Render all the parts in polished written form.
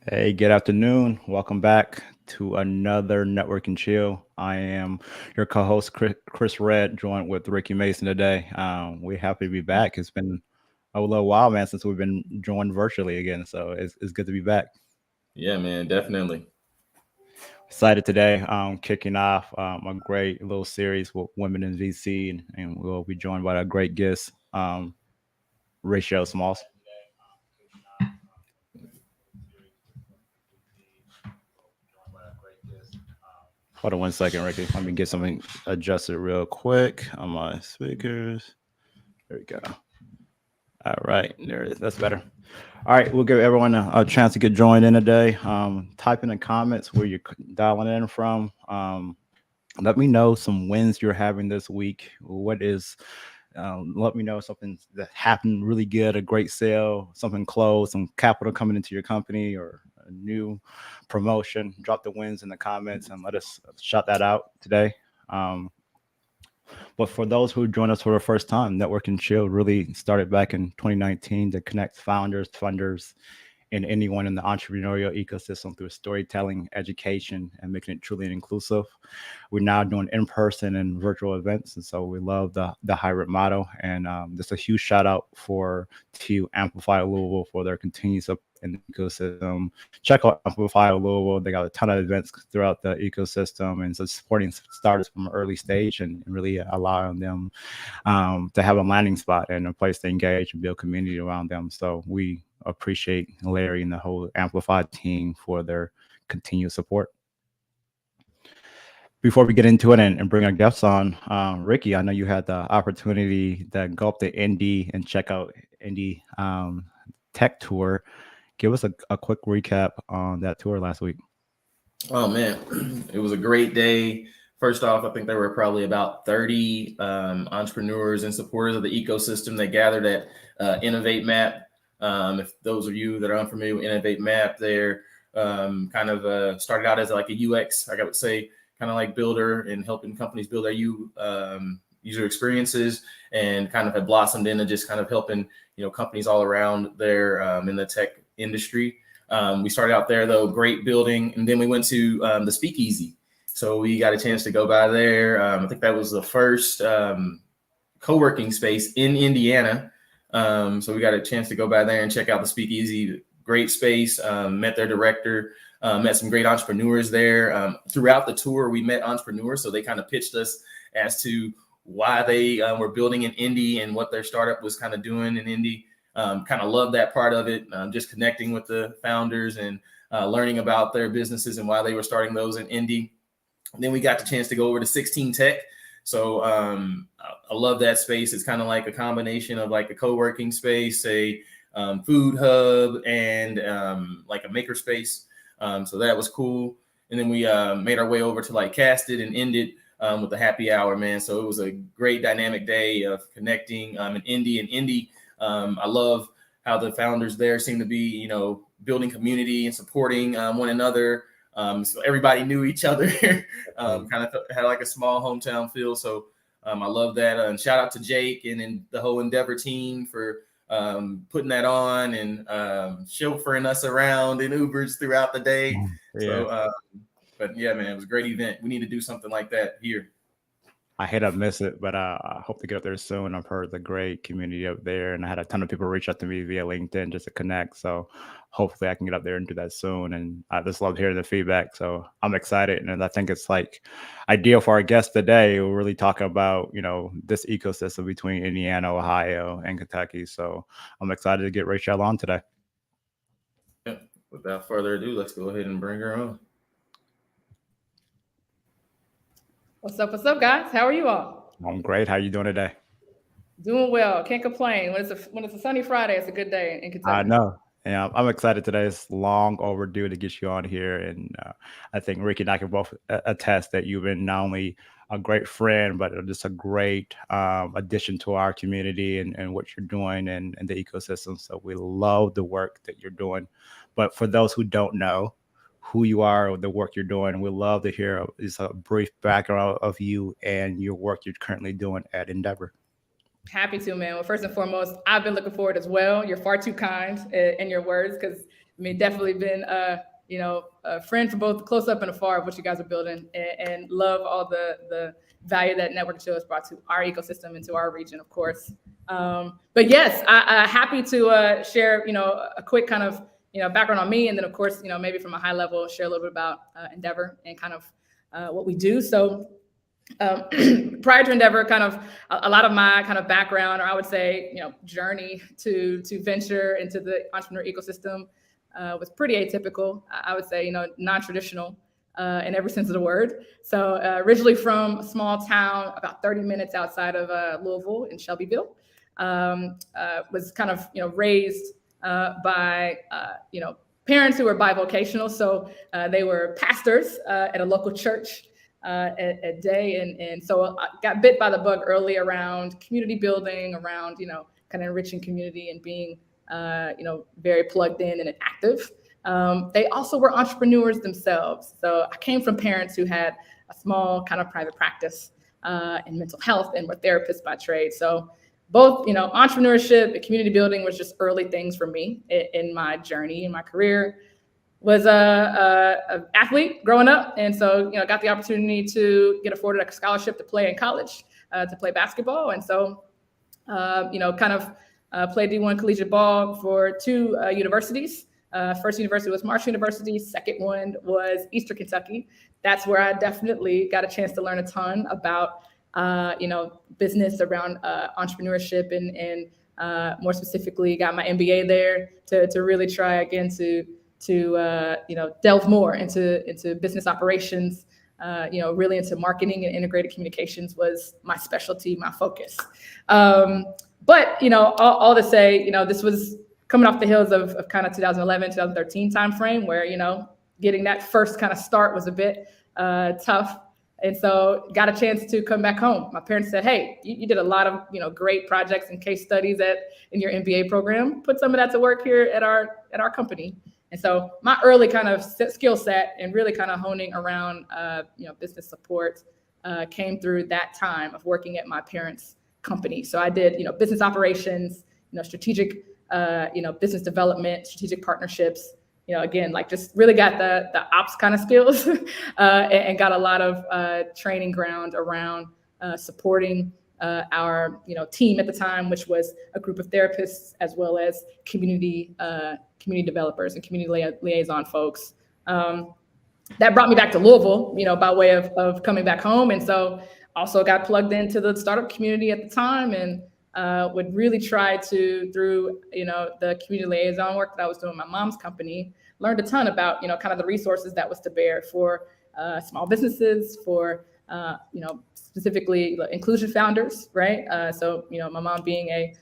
Hey, good afternoon. Welcome back to another Network and Chill. I am your co-host Chris Red, joined with Ricky Mason today. We're happy to be back. It's been a little while, man, since we've been joined virtually again. So it's good to be back. Yeah, man, definitely. Excited today. Kicking off a great little series with women in VC, and we'll be joined by a great guest, Raechele Samlls. Hold on one second, Ricky. Let me get something adjusted real quick on my speakers. There we go. All right, there it is. That's better. All right, we'll give everyone a chance to get joined in today. Type in the comments where you're dialing in from. Let me know some wins you're having this week. What is let me know something that happened really good, a great sale, something closed, some capital coming into your company, or a new promotion. Drop the wins in the comments and let us shout that out today. Um, but for those who join us for the first time, Network and Chill really started back in 2019 to connect founders, funders, and anyone in the entrepreneurial ecosystem through storytelling, education, and making it truly inclusive. We're now doing in-person and virtual events, and so we love the hybrid model. And just a huge shout out to Amplify Louisville for their continued support in the ecosystem. Check out Amplify Louisville; they got a ton of events throughout the ecosystem, and so supporting startups from an early stage and really allowing them to have a landing spot and a place to engage and build community around them. So we appreciate Larry and the whole Amplified team for their continued support. Before we get into it and bring our guests on, Ricky, I know you had the opportunity to go up to Indy and check out Indy Tech Tour. Give us a quick recap on that tour last week. Oh man, it was a great day. First off, I think there were probably about 30 entrepreneurs and supporters of the ecosystem that gathered at Innovate Map. If those of you that are unfamiliar with Innovate Map, they're kind of started out as like a UX, I would say, kind of like builder and helping companies build their user experiences, and kind of had blossomed into just kind of helping companies all around there in the tech industry. We started out there though, great building, and then we went to the Speakeasy. So we got a chance to go by there. I think that was the first co-working space in Indiana. So we got a chance to go by there and check out the Speakeasy. Great space. Met their director. Met some great entrepreneurs there. Throughout the tour, we met entrepreneurs, so they kind of pitched us as to why they were building in Indy and what their startup was kind of doing in Indy. Kind of love that part of it, just connecting with the founders and learning about their businesses and why they were starting those in Indy. And then we got the chance to go over to 16 Tech. So I love that space. It's kind of like a combination of like a co-working space, a food hub, and like a maker space. So that was cool. And then we made our way over to like Casted and ended with the happy hour, man. So it was a great dynamic day of connecting in Indy. I love how the founders there seem to be, building community and supporting one another. So everybody knew each other, kind of had like a small hometown feel. So I love that. And shout out to Jake and the whole Endeavor team for putting that on and chauffeuring us around in Ubers throughout the day. Yeah. So, but yeah, man, it was a great event. We need to do something like that here. I hate to miss it, but I hope to get up there soon. I've heard the great community up there, and I had a ton of people reach out to me via LinkedIn just to connect. So hopefully I can get up there and do that soon. And I just love hearing the feedback. So I'm excited, and I think it's like ideal for our guest today. We're really talking about this ecosystem between Indiana, Ohio, and Kentucky. So I'm excited to get Raechele on today. Yeah. Without further ado, let's go ahead and bring her on. What's up, guys? How are you all? I'm great. How you doing today? Doing well. Can't complain. When it's a sunny Friday, it's a good day in I Kentucky. know. Yeah, I'm excited today. It's long overdue to get you on here, and I think Ricky and I can both attest that you've been not only a great friend, but just a great addition to our community and what you're doing and the ecosystem. So we love the work that you're doing. But for those who don't know who you are or the work you're doing, we love to hear just a brief background of you and your work you're currently doing at Endeavor. Happy to, man. Well, first and foremost, I've been looking forward as well. You're far too kind in your words, because I mean, definitely been, a friend from both close up and afar of what you guys are building, and love all the value that Network Chill has brought to our ecosystem and to our region, of course. But yes, I happy to share, a quick kind of, background on me, and then of course, maybe from a high level, share a little bit about Endeavor and kind of what we do. So. Prior to Endeavor, kind of a lot of my kind of background, or I would say, journey to venture into the entrepreneur ecosystem was pretty atypical. I would say, non-traditional in every sense of the word. So originally from a small town about 30 minutes outside of Louisville in Shelbyville, was kind of, raised by, parents who were bivocational. So they were pastors at a local church. A day. And so I got bit by the bug early around community building, around, kind of enriching community and being, very plugged in and active. They also were entrepreneurs themselves. So I came from parents who had a small kind of private practice in mental health and were therapists by trade. So both, entrepreneurship and community building was just early things for me in my journey, in my career. Was a athlete growing up, and so got the opportunity to get afforded a scholarship to play in college, to play basketball, and so kind of played D1 collegiate ball for two universities. First university was Marshall University. Second one was Eastern Kentucky. That's where I definitely got a chance to learn a ton about business around entrepreneurship, and more specifically got my MBA there to really try again to delve more into business operations, really into marketing and integrated communications was my specialty, my focus. But all to say, this was coming off the heels of kind of 2011, 2013 timeframe, where getting that first kind of start was a bit tough. And so got a chance to come back home. My parents said, hey, you did a lot of great projects and case studies in your MBA program. Put some of that to work here at our company. And so my early kind of skill set and really kind of honing around, business support came through that time of working at my parents' company. So I did, business operations, strategic, business development, strategic partnerships, again, like just really got the ops kind of skills and got a lot of training ground around supporting our team at the time, which was a group of therapists as well as community developers and community liaison folks. That brought me back to Louisville, by way of coming back home. And so also got plugged into the startup community at the time, and would really try to, through the community liaison work that I was doing in my mom's company, learned a ton about kind of the resources that was to bear for small businesses, for specifically inclusion founders, right? So my mom being a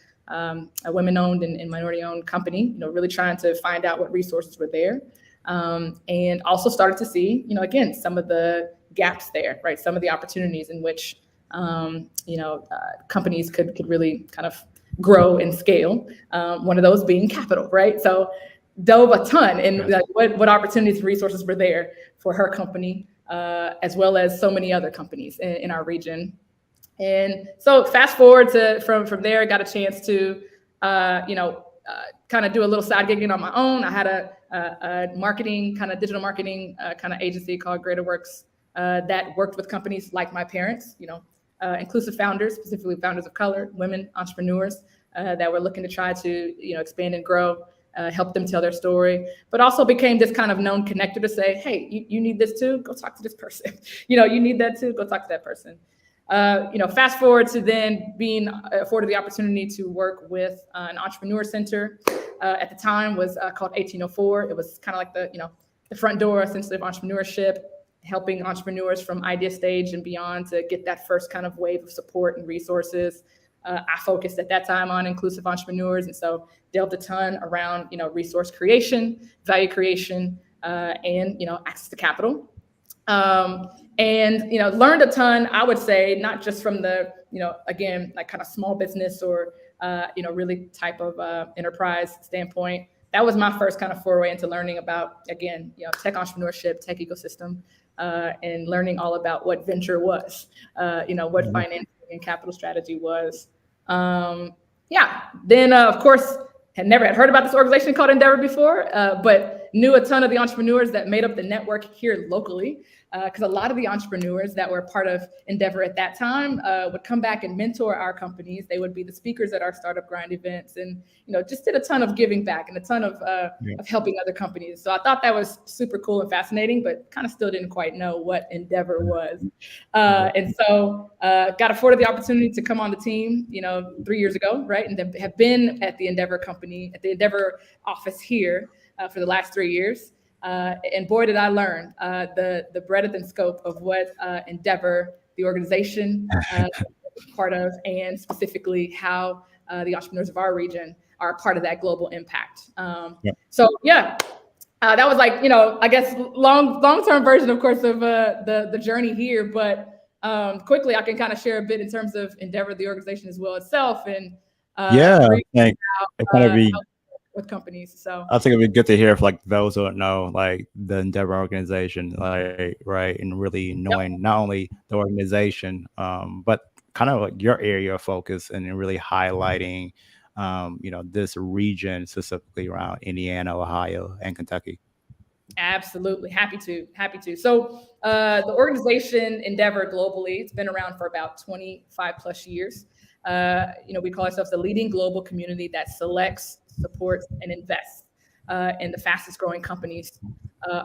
women-owned and minority-owned company, really trying to find out what resources were there, and also started to see, again, some of the gaps there, right? Some of the opportunities in which companies could really kind of grow and scale. One of those being capital, right? So dove a ton in what opportunities and resources were there for her company, as well as so many other companies in our region. And so fast forward to from there, I got a chance to, kind of do a little side gigging on my own. I had a marketing, kind of digital marketing kind of agency called Greater Works that worked with companies like my parents, inclusive founders, specifically founders of color, women entrepreneurs that were looking to try to, expand and grow, help them tell their story, but also became this kind of known connector to say, hey, you need this too? Go talk to this person. You need that too? Go talk to that person. Fast forward to then being afforded the opportunity to work with an entrepreneur center. At the time was called 1804. It was kind of like the front door essentially of entrepreneurship, helping entrepreneurs from idea stage and beyond to get that first kind of wave of support and resources. I focused at that time on inclusive entrepreneurs, and so delved a ton around resource creation, value creation, and access to capital. And learned a ton, I would say, not just from the again, like kind of small business or really type of enterprise standpoint. That was my first kind of foray into learning about, again, tech entrepreneurship, tech ecosystem, and learning all about what venture was, what financing and capital strategy was. Yeah. Then, of course, had never had heard about this organization called Endeavor before, but knew a ton of the entrepreneurs that made up the network here locally. Because a lot of the entrepreneurs that were part of Endeavor at that time would come back and mentor our companies. They would be the speakers at our startup grind events, and just did a ton of giving back and a ton of helping other companies. So I thought that was super cool and fascinating, but kind of still didn't quite know what Endeavor was. And so got afforded the opportunity to come on the team, 3 years ago, right? And then have been at the Endeavor company, at the Endeavor office here for the last 3 years. And boy, did I learn the breadth and scope of what Endeavor, the organization, is part of, and specifically how the entrepreneurs of our region are part of that global impact. So yeah, that was like, I guess long-term version, of course, of the journey here. But quickly, I can kind of share a bit in terms of Endeavor, the organization as well itself, and I think it kind of be with companies. So I think it'd be good to hear if like those who don't know like the Endeavor organization, like right, and really knowing not only the organization, but kind of like your area of focus and really highlighting, this region specifically around Indiana, Ohio, and Kentucky. Absolutely. Happy to. So the organization Endeavor globally, it's been around for about 25 plus years. We call ourselves the leading global community that selects, supports, and invests in the fastest growing companies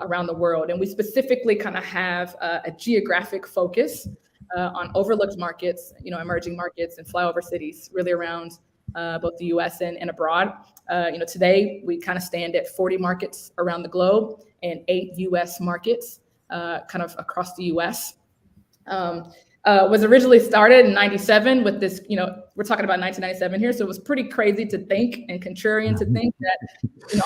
around the world. And we specifically kind of have a geographic focus on overlooked markets, emerging markets and flyover cities, really around both the US and abroad. Today we kind of stand at 40 markets around the globe and 8 US markets kind of across the US. Was originally started in 97 with this, we're talking about 1997 here. So it was pretty crazy to think and contrarian to think that,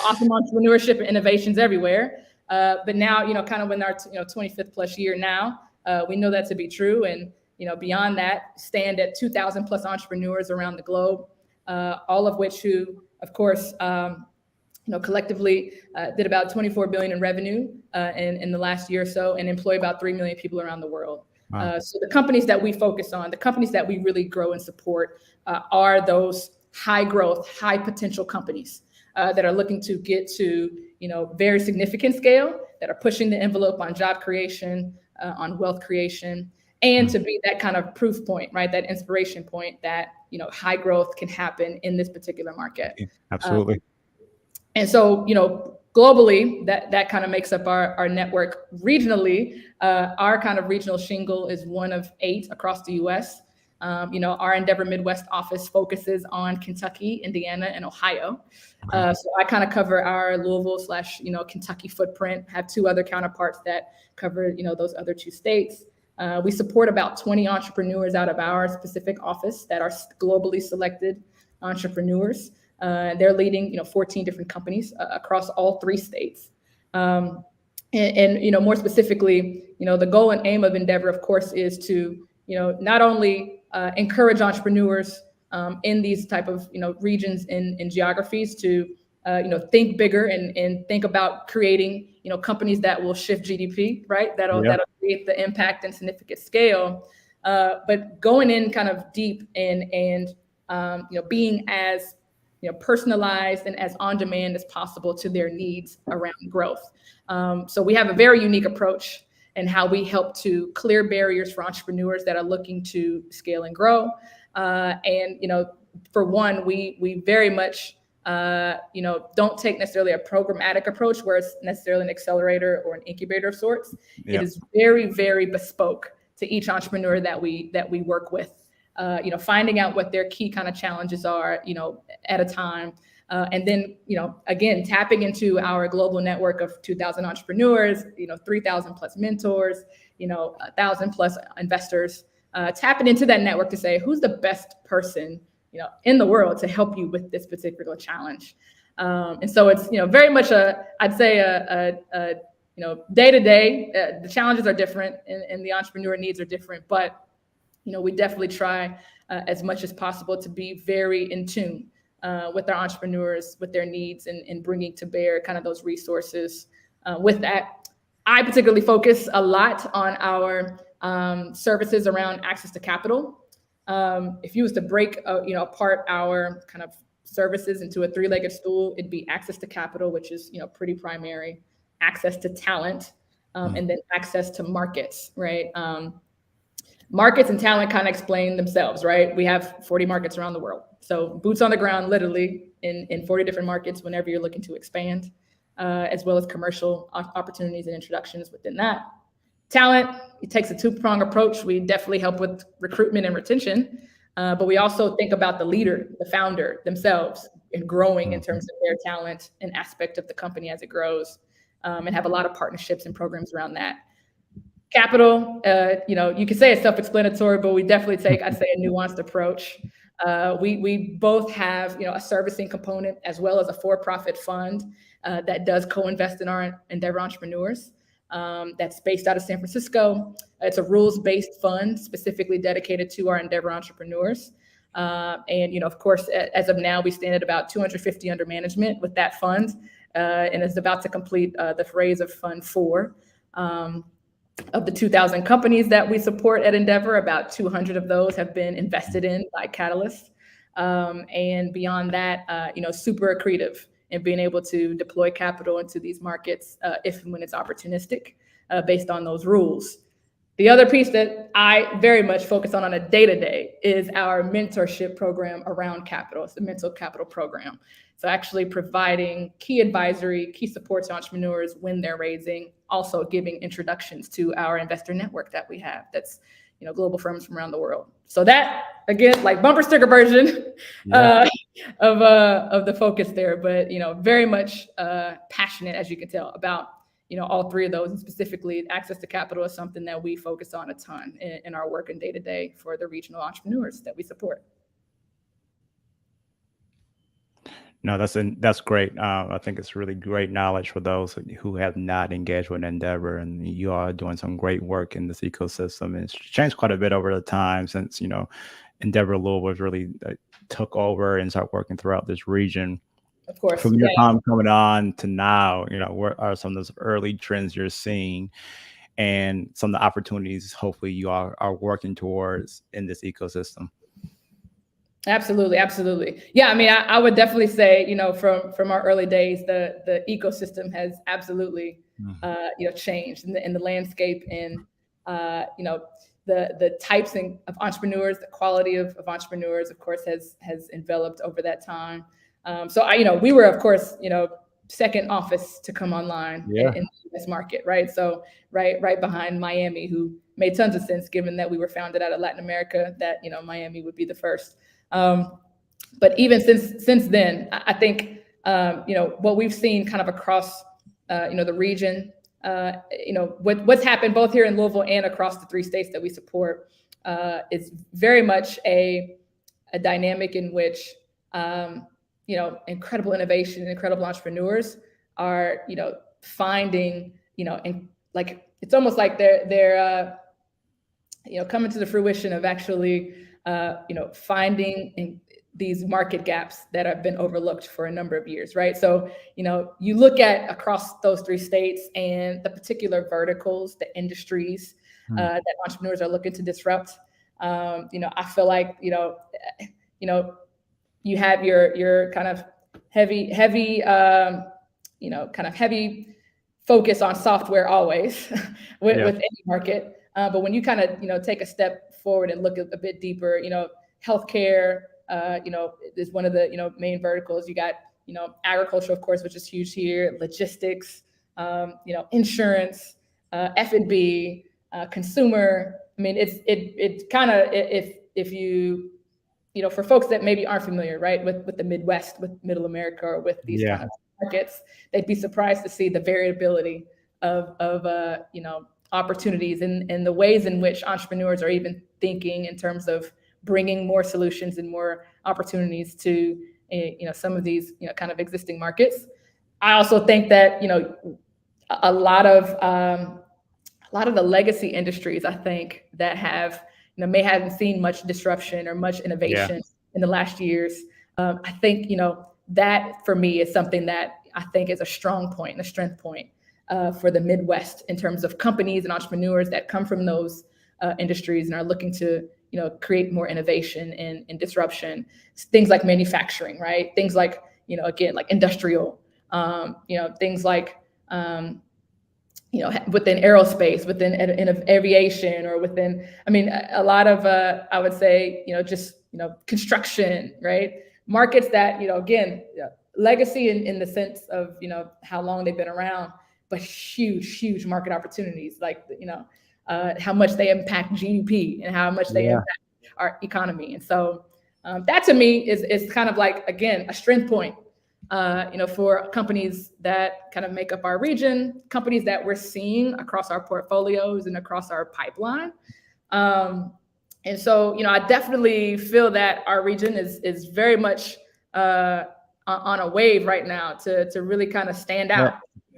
awesome entrepreneurship and innovations everywhere. But now, kind of in our 25th plus year now, we know that to be true. And, beyond that, stand at 2,000 plus entrepreneurs around the globe, all of which who, of course, collectively did about 24 billion in revenue in the last year or so, and employ about 3 million people around the world. Wow. So the companies that we focus on, the companies that we really grow and support are those high growth, high potential companies that are looking to get to, very significant scale, that are pushing the envelope on job creation, on wealth creation, and to be that kind of proof point, right? That inspiration point that, high growth can happen in this particular market. Absolutely. And so, globally, that kind of makes up our network. Regionally, our kind of regional shingle is one of 8 across the US. Our Endeavor Midwest office focuses on Kentucky, Indiana, and Ohio. So I kind of cover our Louisville / Kentucky footprint, have 2 other counterparts that cover, those other 2 states. We support about 20 entrepreneurs out of our specific office that are globally selected entrepreneurs. They're leading, 14 different companies across all 3 states. And more specifically, the goal and aim of Endeavor, of course, is to, not only encourage entrepreneurs in these type of, regions and geographies to, think bigger and think about creating, companies that will shift GDP, right? That'll create the impact and significant scale. But going in kind of deep and being as personalized and as on demand as possible to their needs around growth. So we have a very unique approach in how we help to clear barriers for entrepreneurs that are looking to scale and grow. For one, we very much don't take necessarily a programmatic approach where it's necessarily an accelerator or an incubator of sorts. Yeah. It is very, very bespoke to each entrepreneur that we work with. Finding out what their key kind of challenges are, at a time. And then, again, tapping into our global network of 2,000 entrepreneurs, 3,000 plus mentors, 1,000 plus investors, tapping into that network to say, who's the best person, in the world to help you with this particular challenge. And so it's, very much I'd say day to day, the challenges are different and the entrepreneur needs are different, but we definitely try as much as possible to be very in tune with our entrepreneurs, with their needs, and bringing to bear kind of those resources. With that, I particularly focus a lot on our services around access to capital. If you was to break apart our kind of services into a three-legged stool, it'd be access to capital, which is pretty primary, access to talent, and then access to markets, right? Markets and talent kind of explain themselves, right? We have 40 markets around the world. So boots on the ground, literally in 40 different markets whenever you're looking to expand, as well as commercial opportunities and introductions within that. Talent, it takes a two-pronged approach. We definitely help with recruitment and retention, but we also think about the leader, the founder themselves, and growing in terms of their talent and aspect of the company as it grows, and have a lot of partnerships and programs around that. Capital, you can say it's self-explanatory, but we definitely take, I'd say, a nuanced approach. We both have, a servicing component as well as a for-profit fund that does co-invest in our Endeavor entrepreneurs. That's based out of San Francisco. It's a rules-based fund specifically dedicated to our Endeavor entrepreneurs. And, of course, as of now, we stand at about 250 under management with that fund, and is about to complete the phase of Fund 4. Of the 2,000 companies that we support at Endeavor, about 200 of those have been invested in by Catalyst. And beyond that, super accretive in being able to deploy capital into these markets if and when it's opportunistic based on those rules. The other piece that I very much focus on a day-to-day is our mentorship program around capital. It's the Mental Capital Program. So actually providing key advisory, key support to entrepreneurs when they're raising, also giving introductions to our investor network that we have that's, global firms from around the world. So that, again, like bumper sticker version of the focus there, but, very much passionate, as you can tell, about all three of those, and specifically access to capital is something that we focus on a ton in our work and day-to-day for the regional entrepreneurs that we support. No, that's great. I think it's really great knowledge for those who have not engaged with Endeavor, and you are doing some great work in this ecosystem. And it's changed quite a bit over the time since Endeavor Louisville really took over and started working throughout this region. Of course. From your time coming on to now, what are some of those early trends you're seeing, and some of the opportunities hopefully you are working towards in this ecosystem? Absolutely. Yeah, I mean, I would definitely say, from our early days, the ecosystem has absolutely, changed in the landscape, and the types of entrepreneurs, the quality of entrepreneurs, of course, has enveloped over that time. So we were, of course, second office to come online in the US market, right? So right behind Miami, who made tons of sense given that we were founded out of Latin America, that Miami would be the first. But even since then, I think what we've seen kind of across the region, what's happened both here in Louisville and across the 3 states that we support, is very much a dynamic in which incredible innovation and incredible entrepreneurs are finding and like it's almost like they're coming to the fruition of actually finding these market gaps that have been overlooked for a number of years, right? So, you look at across those 3 states and the particular verticals, the industries that entrepreneurs are looking to disrupt. I feel like, you have your kind of heavy, heavy focus on software always with any market. But when you kind of, take a step forward and look a bit deeper, healthcare, is one of the, main verticals. You got, agriculture, of course, which is huge here, logistics, insurance, F&B, consumer. I mean, it's kind of, if you, for folks that maybe aren't familiar, right, with the Midwest, with Middle America, or with these kind of markets, they'd be surprised to see the variability of opportunities and the ways in which entrepreneurs are even thinking in terms of bringing more solutions and more opportunities to some of these kind of existing markets. I also think that a lot of the legacy industries, I think, that have may haven't seen much disruption or much innovation in the last years. I think that for me is something that I think is a strong point and a strength point for the Midwest in terms of companies and entrepreneurs that come from those industries and are looking to create more innovation and disruption. Things like manufacturing, right? Things like, again, like industrial, things like, within aerospace, within in aviation, or within, a lot of, I would say, just, construction, right? Markets that, again, legacy in the sense of, how long they've been around, but huge market opportunities, like, how much they impact GDP and how much they impact our economy. And so that to me is kind of like, again, a strength point, for companies that kind of make up our region, companies that we're seeing across our portfolios and across our pipeline. And so, I definitely feel that our region is very much on a wave right now to really kind of stand out.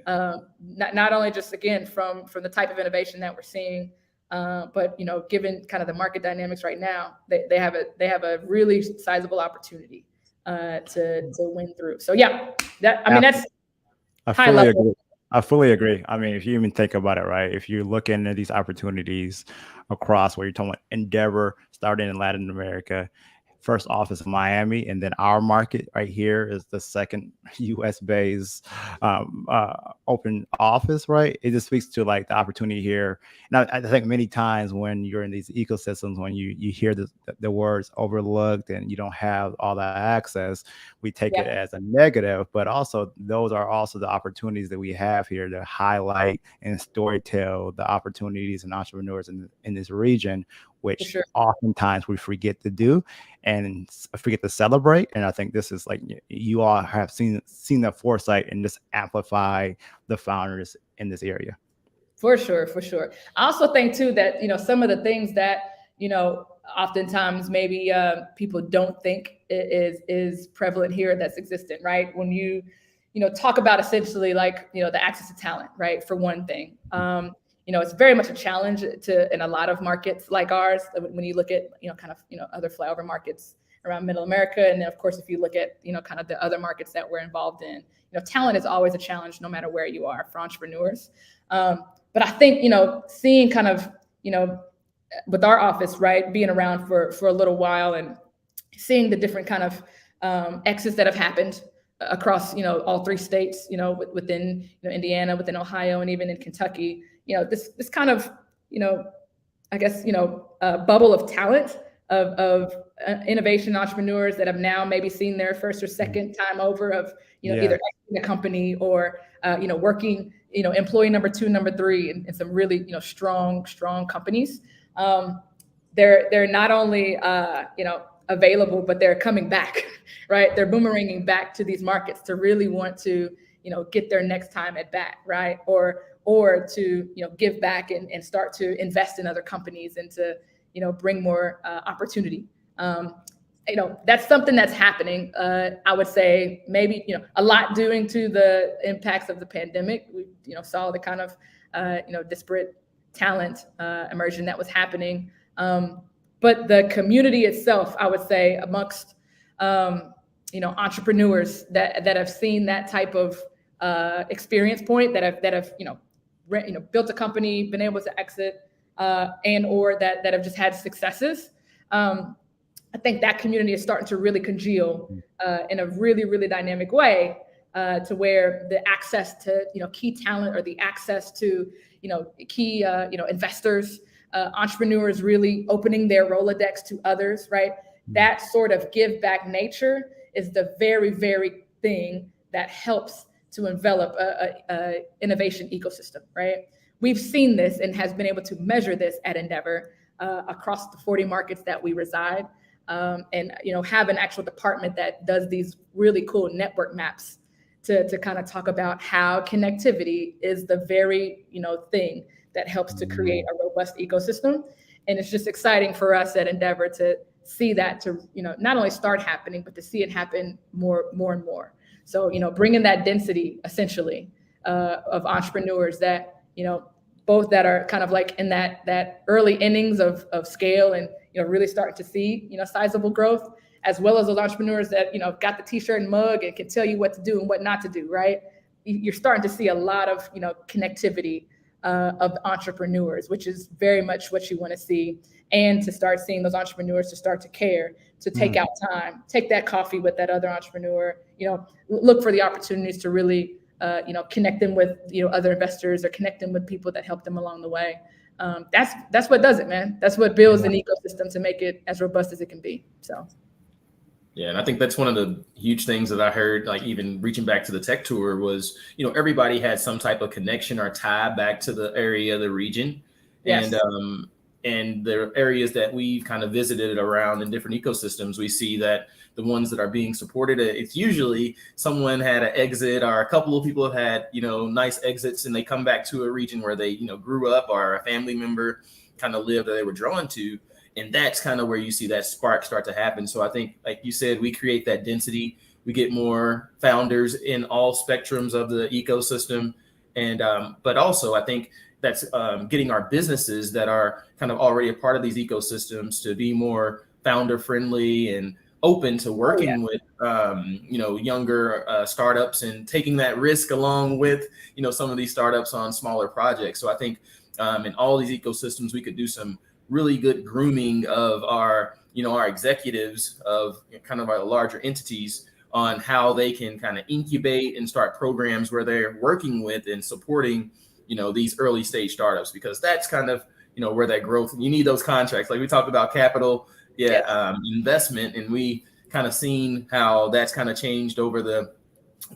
Not only just, again, from the type of innovation that we're seeing, but given kind of the market dynamics right now, they have a really sizable opportunity to win through. So yeah, that's high level. I fully agree. If you even think about it, right? If you're looking at these opportunities across where you're talking about Endeavor starting in Latin America, first office in Miami, and then our market right here is the second U.S. based open office, right? It just speaks to like the opportunity here. And I think many times when you're in these ecosystems, when you hear the words overlooked and you don't have all that access, we take it as a negative. But also those are also the opportunities that we have here to highlight and storytell the opportunities and entrepreneurs in this region, which oftentimes we forget to do and forget to celebrate. And I think this is like, you all have seen that foresight and just amplify the founders in this area. For sure. I also think too that, some of the things that, oftentimes maybe people don't think is prevalent here that's existent, right? When you talk about essentially like, the access to talent, right? For one thing, it's very much a challenge in a lot of markets like ours. When you look at, other flyover markets around Middle America. And then of course, if you look at, kind of the other markets that we're involved in, talent is always a challenge no matter where you are for entrepreneurs. But I think, seeing kind of, with our office, right, being around for a little while and seeing the different kind of exits that have happened across, all three states, within, Indiana, within Ohio, and even in Kentucky, this kind of, I guess, bubble of talent of innovation entrepreneurs that have now maybe seen their first or second time over of, either exiting a company or, working, employee number 2, number 3 in some really, strong companies. They're not only, available, but they're coming back, right? They're boomeranging back to these markets to really want to, get their next time at bat, right? Or to, give back and start to invest in other companies and to, bring more opportunity. That's something that's happening. I would say maybe, a lot due to the impacts of the pandemic. We, saw the kind of, disparate talent immersion that was happening. But the community itself, I would say, amongst, entrepreneurs that have seen that type of experience point, that have built a company, been able to exit, and or that have just had successes. I think that community is starting to really congeal in a really dynamic way, to where the access to key talent, or the access to key investors, entrepreneurs really opening their Rolodex to others, right? That sort of give back nature is the very thing that helps to envelop a innovation ecosystem, right? We've seen this and has been able to measure this at Endeavor across the 40 markets that we reside, and have an actual department that does these really cool network maps to kind of talk about how connectivity is the very thing that helps to create a robust ecosystem. And it's just exciting for us at Endeavor to see that, to not only start happening, but to see it happen more and more. So bringing that density essentially of entrepreneurs that both that are kind of like in that early innings of scale and really starting to see sizable growth, as well as those entrepreneurs that got the t-shirt and mug and can tell you what to do and what not to do, right? You're starting to see a lot of connectivity of entrepreneurs, which is very much what you want to see, and to start seeing those entrepreneurs to start to care, to take out time, take that coffee with that other entrepreneur, look for the opportunities to really, connect them with, other investors, or connect them with people that help them along the way. That's what does it, man. That's what builds an ecosystem to make it as robust as it can be. So. Yeah, and I think that's one of the huge things that I heard, like even reaching back to the tech tour, was, everybody had some type of connection or tie back to the area, the region. Yes. And the areas that we've kind of visited around in different ecosystems, we see that the ones that are being supported, it's usually someone had an exit, or a couple of people have had, nice exits, and they come back to a region where they, grew up, or a family member kind of lived, or they were drawn to. And that's kind of where you see that spark start to happen. So I think, like you said, we create that density. We get more founders in all spectrums of the ecosystem. And but also, I think that's getting our businesses that are kind of already a part of these ecosystems to be more founder friendly and open to working with, younger startups, and taking that risk along with, some of these startups on smaller projects. So I think in all these ecosystems, we could do some really good grooming of our, our executives of kind of our larger entities on how they can kind of incubate and start programs where they're working with and supporting, these early stage startups, because that's kind of, where that growth, you need those contracts. Like we talked about capital, investment, and we kind of seen how that's kind of changed over the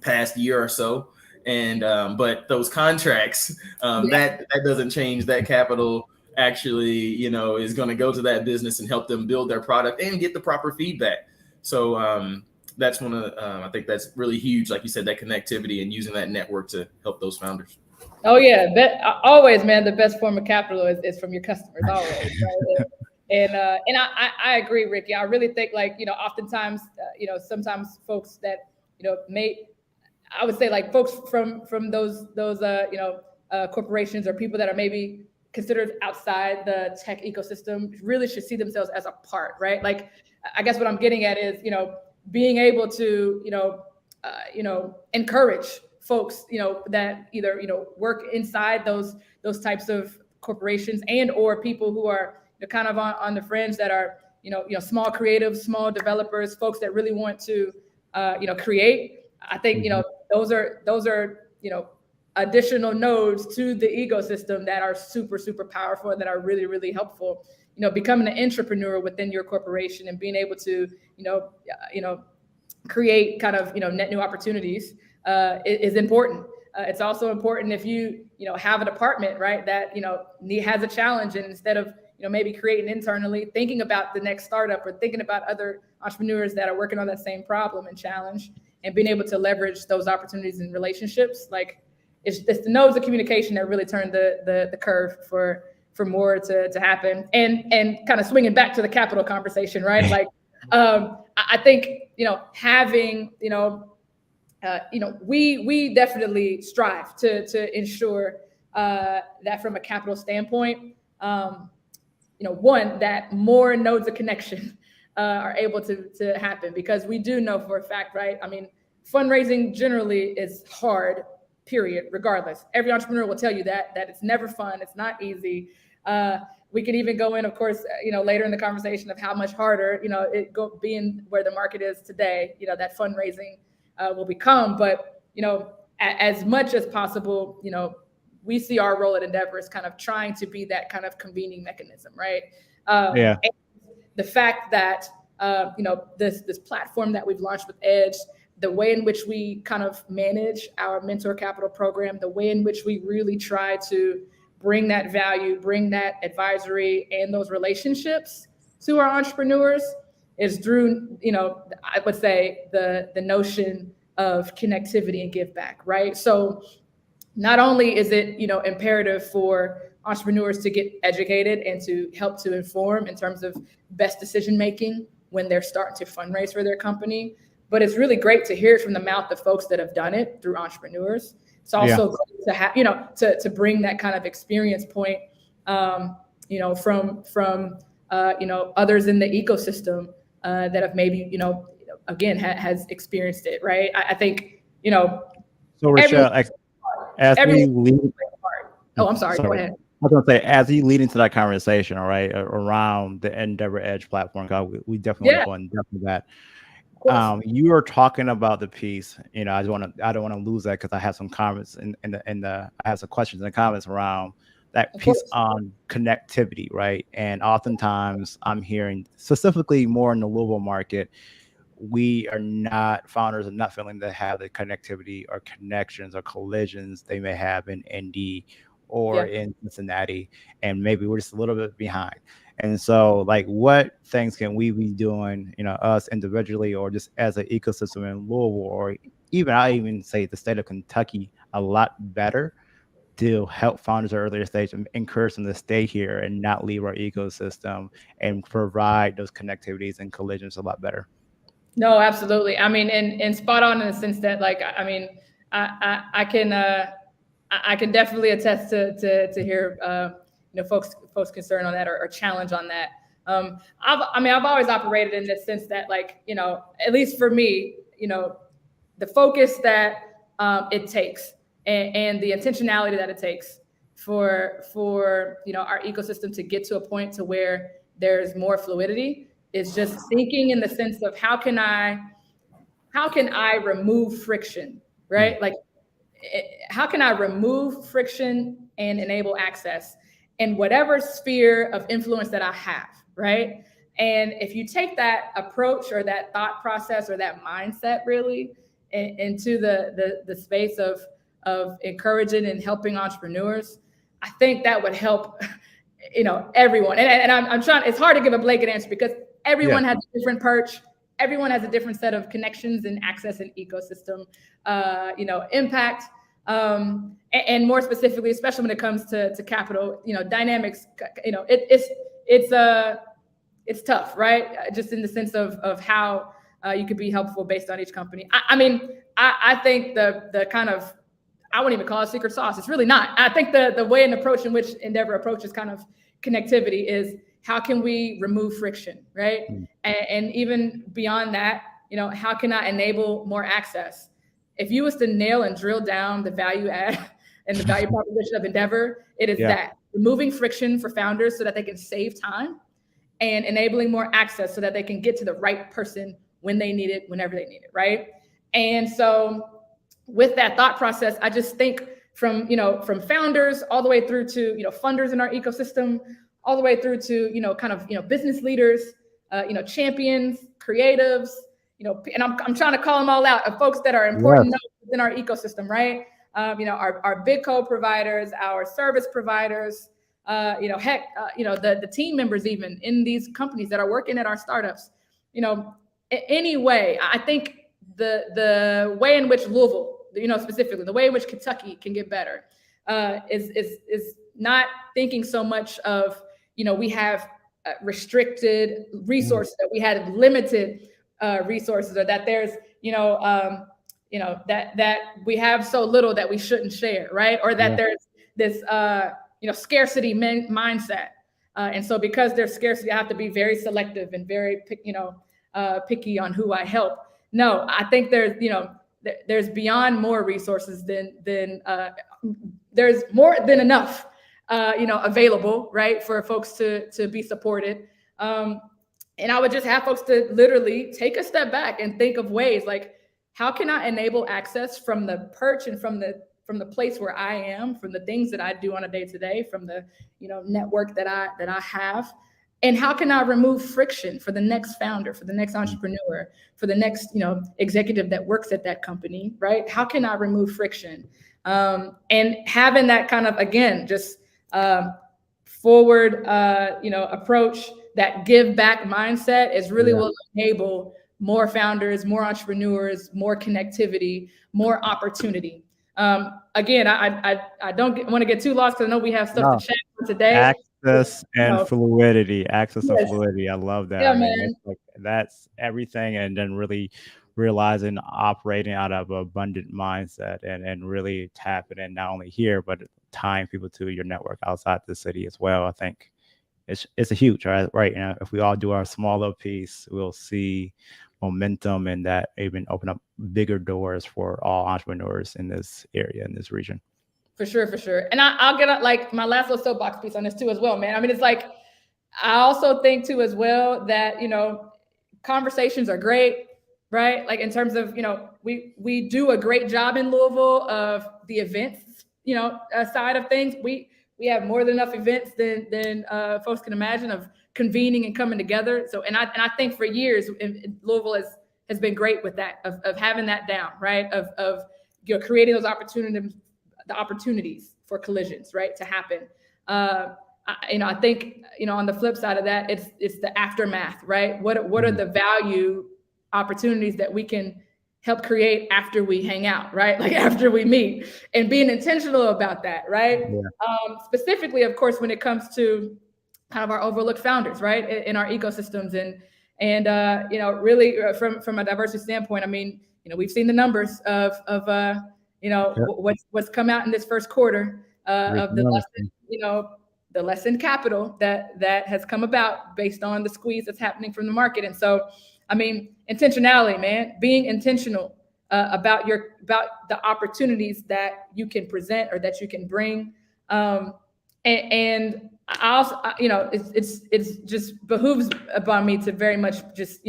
past year or so. And, but those contracts, that doesn't change. That capital actually, is going to go to that business and help them build their product and get the proper feedback. So that's one of the, I think that's really huge. Like you said, that connectivity and using that network to help those founders. Oh yeah, always, man. The best form of capital is from your customers, always. Right? And I agree, Ricky. I really think, like, oftentimes, sometimes folks that, I would say, like, folks from those corporations, or people that are maybe considered outside the tech ecosystem, really should see themselves as a part, right? Like, I guess what I'm getting at is, being able to, encourage folks, that either, work inside those types of corporations, and or people who are kind of on the fringe, that are, small creatives, small developers, folks that really want to, create. I think, those are, additional nodes to the ecosystem that are super, super powerful, that are really, really helpful. Becoming an entrepreneur within your corporation and being able to, create kind of, net new opportunities is important. It's also important if you, have a department, right, that, has a challenge, and instead of, maybe creating internally, thinking about the next startup, or thinking about other entrepreneurs that are working on that same problem and challenge, and being able to leverage those opportunities and relationships. Like, it's the nodes of communication that really turn the curve for more to happen. And kind of swinging back to the capital conversation, right? Like, I think, having, we definitely strive to ensure that from a capital standpoint, one, that more nodes of connection are able to happen, because we do know for a fact, right? I mean, fundraising generally is hard, period, regardless. Every entrepreneur will tell you that it's never fun. It's not easy. We can even go in, of course, later in the conversation, of how much harder, being where the market is today, that fundraising will become. But, as much as possible, we see our role at Endeavor as kind of trying to be that kind of convening mechanism, right? And the fact that, this platform that we've launched with Edge, the way in which we kind of manage our mentor capital program, the way in which we really try to bring that value, bring that advisory and those relationships to our entrepreneurs, is through, I would say the notion of connectivity and give back, right? So not only is it, imperative for entrepreneurs to get educated and to help to inform in terms of best decision making when they're starting to fundraise for their company, but it's really great to hear it from the mouth of folks that have done it through entrepreneurs. It's also great to have, to bring that kind of experience point, from others in the ecosystem that have maybe, again, has experienced it, right? I think, So Raechele, as we leave, Oh, I'm sorry. Go Sorry. ahead. I was going to say, as you lead into that conversation, all right, around the Endeavor Edge platform, God, we definitely want Yeah, to go in depth with that. of course. You were talking about the piece. I don't want to lose that because I have some comments I have some questions and comments around that Of piece course. on connectivity, right? And oftentimes I'm hearing specifically more in the Louisville market, we are not founders are not feeling to have the connectivity or connections or collisions they may have in Indy or Yeah. in Cincinnati, and maybe we're just a little bit behind. And so, like, what things can we be doing, us individually or just as an ecosystem in Louisville, or I even say the state of Kentucky, a lot better to help founders at earlier stage and encourage them to stay here and not leave our ecosystem and provide those connectivities and collisions a lot better. No, absolutely. I mean, and spot on in the sense that, like, I mean, I can I can definitely attest to hear folks concerned on that or challenge on that. I've always operated in this sense that, like, at least for me, the focus that it takes and the intentionality that it takes for our ecosystem to get to a point to where there's more fluidity is just thinking in the sense of how can I remove friction, right? Like, how can I remove friction and enable access in whatever sphere of influence that I have, right? And if you take that approach or that thought process or that mindset really into the space of encouraging and helping entrepreneurs, I think that would help everyone. And I'm trying, it's hard to give a blanket answer because everyone has a different perch. Everyone has a different set of connections and access and ecosystem, impact. And more specifically, especially when it comes to capital, dynamics, it's tough, right? Just in the sense of how you could be helpful based on each company. I mean, I think the kind of, I wouldn't even call it secret sauce. It's really not. I think the way and approach in which Endeavor approaches kind of connectivity is how can we remove friction, right? And even beyond that, how can I enable more access? If you was to nail and drill down the value add and the value proposition of Endeavor, it is that removing friction for founders so that they can save time and enabling more access so that they can get to the right person when they need it, whenever they need it, right? And so with that thought process, I just think from founders all the way through to funders in our ecosystem, all the way through to kind of business leaders, champions, creatives, and I'm trying to call them all out of folks that are important within our ecosystem, right? Our big co-providers, our service providers, the team members even in these companies that are working at our startups. Anyway, I think the way in which Louisville, specifically the way in which Kentucky can get better is not thinking so much of, we have restricted resources, that we had limited resources, or that there's, that we have so little that we shouldn't share, right? Or that there's this, scarcity mindset. And so because there's scarcity, I have to be very selective and very, picky on who I help. No, I think there's beyond more resources than there's more than enough, available, right, for folks to be supported. And I would just have folks to literally take a step back and think of ways like, how can I enable access from the perch and from the place where I am, from the things that I do on a day-to-day, from the network that I have, and how can I remove friction for the next founder, for the next entrepreneur, for the next executive that works at that company, right? How can I remove friction? And having that kind of, again, just forward approach, that give back mindset is really will enable more founders, more entrepreneurs, more connectivity, more opportunity. Again, I don't want to get too lost because I know we have stuff to chat for today. Access and fluidity. Access and Yes. fluidity. I love that. Yeah, I mean, man. that's everything. And then really realizing operating out of an abundant mindset and really tapping in not only here, but tying people to your network outside the city as well. I think it's a huge, right? If we all do our small little piece, we'll see momentum and that even open up bigger doors for all entrepreneurs in this area, in this region. For sure, for sure. And I'll get like my last little soapbox piece on this too as well, man. I mean, it's like I also think too as well that conversations are great, right? Like in terms of we do a great job in Louisville of the events, side of things. We have more than enough events than folks can imagine of convening and coming together. So and I think for years Louisville has been great with that of having that down, right? Of creating those opportunities for collisions, right, to happen. I think on the flip side of that, it's the aftermath, right? What are the value opportunities that we can help create after we hang out, right? Like after we meet, and being intentional about that, right? Yeah. Specifically, of course, when it comes to kind of our overlooked founders, right, in our ecosystems, and really from a diversity standpoint. I mean, we've seen the numbers of what's come out in this first quarter of the lesson, the lessened capital that has come about based on the squeeze that's happening from the market. And so, I mean, intentionality, man, being intentional about the opportunities that you can present or that you can bring. And I also, it's just behooves upon me to very much just,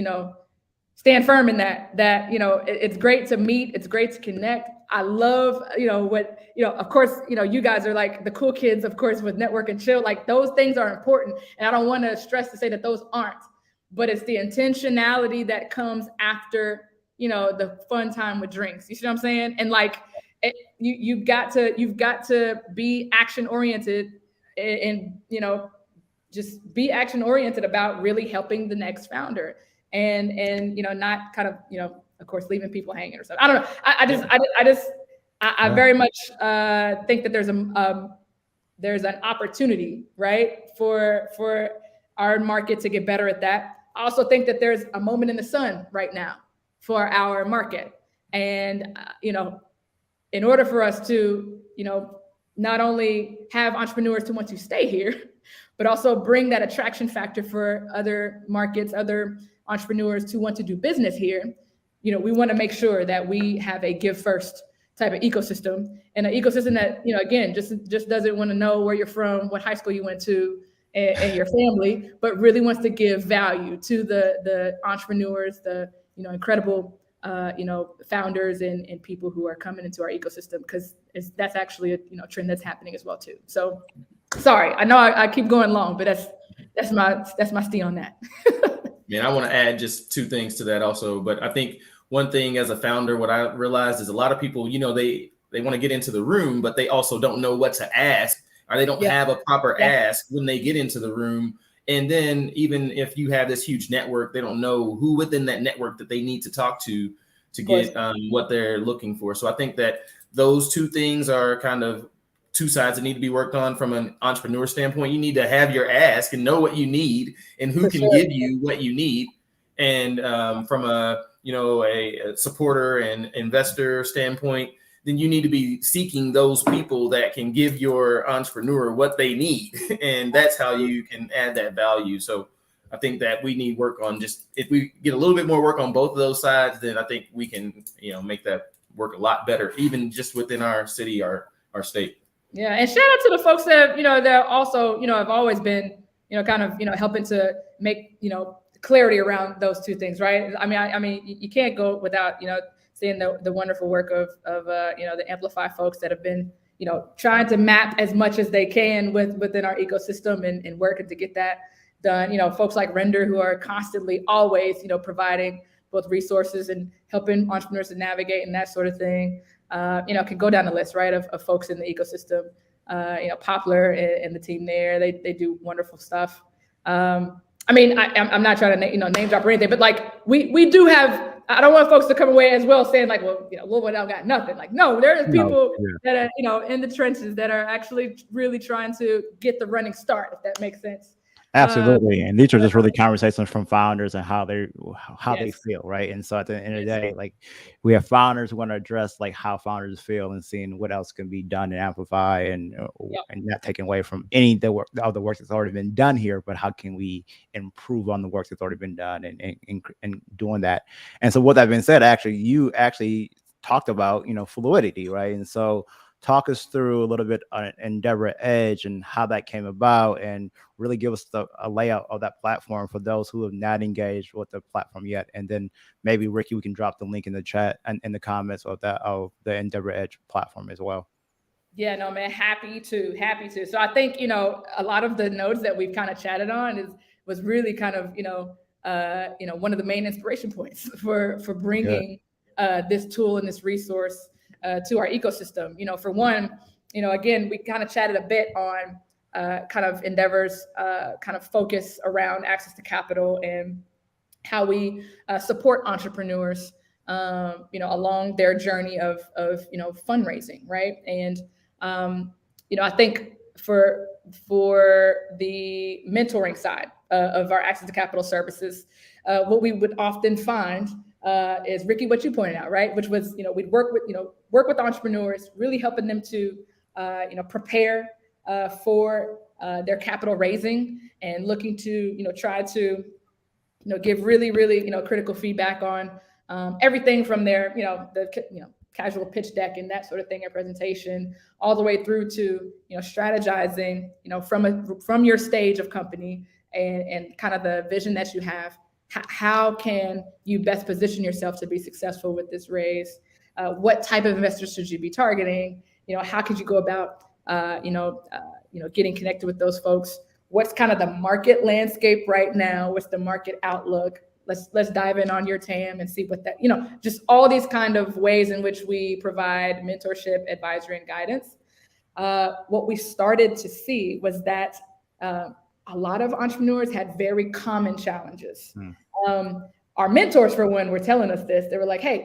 stand firm in that it's great to meet. It's great to connect. I love, of course, you guys are like the cool kids, of course, with Network and Chill. Like those things are important. And I don't want to stress to say that those aren't, but it's the intentionality that comes after, the fun time with drinks. You see what I'm saying? And like, you've got to be action oriented and, just be action oriented about really helping the next founder and not kind of course, leaving people hanging or something. I don't know. I very much think that there's an opportunity, right, for our market to get better at that. I also think that there's a moment in the sun right now for our market, and in order for us to not only have entrepreneurs to want to stay here, but also bring that attraction factor for other markets, other entrepreneurs to want to do business here. We want to make sure that we have a give first type of ecosystem, and an ecosystem that, again, just doesn't want to know where you're from, what high school you went to, and your family, but really wants to give value to the entrepreneurs, the incredible founders and people who are coming into our ecosystem, because that's actually a trend that's happening as well too. So sorry, I know I keep going long, but that's my stee on that. Man, I want to add just two things to that also. But I think one thing as a founder, what I realized is a lot of people, they want to get into the room, but they also don't know what to ask, or they don't have a proper ask when they get into the room. And then even if you have this huge network, they don't know who within that network that they need to talk to get what they're looking for. So I think that those two things are kind of two sides that need to be worked on from an entrepreneur standpoint. You need to have your ask and know what you need and who can give you what you need. And from a supporter and investor standpoint, then you need to be seeking those people that can give your entrepreneur what they need. And that's how you can add that value. So I think that we need work on if we get a little bit more work on both of those sides, then I think we can, make that work a lot better, even just within our city, our state. Yeah, and shout out to the folks that that also have always been kind of helping to make clarity around those two things, right? I mean, you can't go without seeing the wonderful work of the Amplify folks that have been trying to map as much as they can within our ecosystem and working to get that done. Folks like Render, who are constantly always providing both resources and helping entrepreneurs to navigate and that sort of thing. Can go down the list, right, of folks in the ecosystem. Poplar and the team there, they do wonderful stuff. I mean, I'm not trying to name drop or anything, but like we do have. I don't want folks to come away as well saying like, well, Louisville don't got nothing. Like, no, there's people that are in the trenches that are actually really trying to get the running start, if that makes sense. Absolutely. And these are just really conversations from founders and how they feel, right? And so at the end of the day, like we have founders who want to address like how founders feel and seeing what else can be done and amplify and not taking away from any of the work that's already been done here, but how can we improve on the work that's already been done and doing that. And so with that being said, you actually talked about, fluidity, right? And so talk us through a little bit on Endeavor Edge and how that came about, and really give us a layout of that platform for those who have not engaged with the platform yet. And then maybe Ricky, we can drop the link in the chat and in the comments of the Endeavor Edge platform as well. Yeah, no, man, happy to, happy to. So I think, a lot of the nodes that we've kind of chatted on was really kind of, one of the main inspiration points for bringing this tool and this resource to our ecosystem. For one, again, we kind of chatted a bit on kind of Endeavor's kind of focus around access to capital and how we support entrepreneurs, along their journey of fundraising, right? And I think for the mentoring side of our access to capital services, what we would often find is, Ricky, what you pointed out, right? Which was, we'd work with entrepreneurs, really helping them to, prepare for their capital raising, and looking to, try to, give really, really, critical feedback on everything from their, casual pitch deck and that sort of thing, a presentation, all the way through to, strategizing, from your stage of company and kind of the vision that you have. How can you best position yourself to be successful with this raise? What type of investors should you be targeting? How could you go about, getting connected with those folks? What's kind of the market landscape right now? What's the market outlook? Let's dive in on your TAM and see what that, just all these kind of ways in which we provide mentorship, advisory, and guidance. What we started to see was that a lot of entrepreneurs had very common challenges. Our mentors, for one, were telling us this. They were like, hey,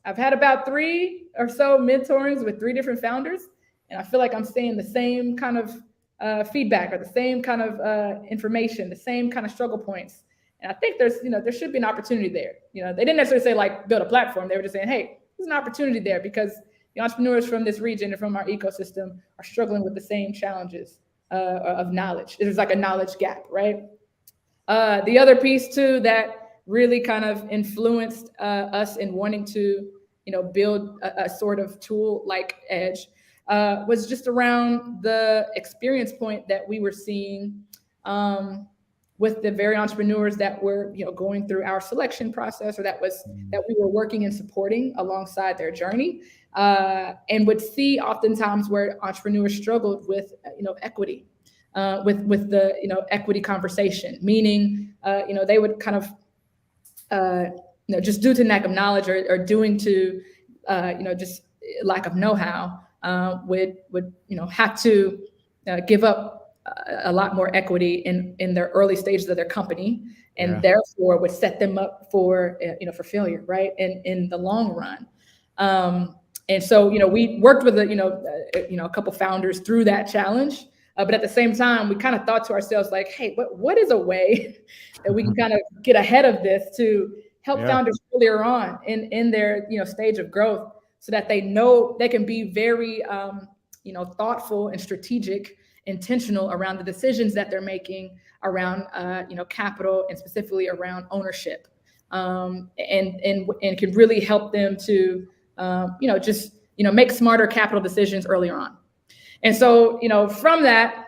I've had about 3 or so mentorings with 3 different founders, and I feel like I'm seeing the same kind of feedback, or the same kind of information, the same kind of struggle points. And I think there should be an opportunity there. They didn't necessarily say like build a platform. They were just saying, hey, there's an opportunity there, because the entrepreneurs from this region and from our ecosystem are struggling with the same challenges of knowledge. There's like a knowledge gap, right? The other piece too that really kind of influenced us in wanting to, build a sort of tool like Edge was just around the experience point that we were seeing with the very entrepreneurs that were, going through our selection process, or that we were working and supporting alongside their journey, and would see oftentimes where entrepreneurs struggled with, equity, with the, equity conversation, meaning, they would kind of, just due to lack of knowledge, or doing to, just lack of know-how, would have to give up a lot more equity in their early stages of their company, and therefore would set them up for for failure, right? In the long run. And so we worked with a couple founders through that challenge, but at the same time we kind of thought to ourselves like, hey, what is a way that we can kind of get ahead of this to help founders earlier on in their stage of growth, so that they know they can be very thoughtful and strategic, intentional around the decisions that they're making around capital, and specifically around ownership, and can really help them to make smarter capital decisions earlier on. And so from that,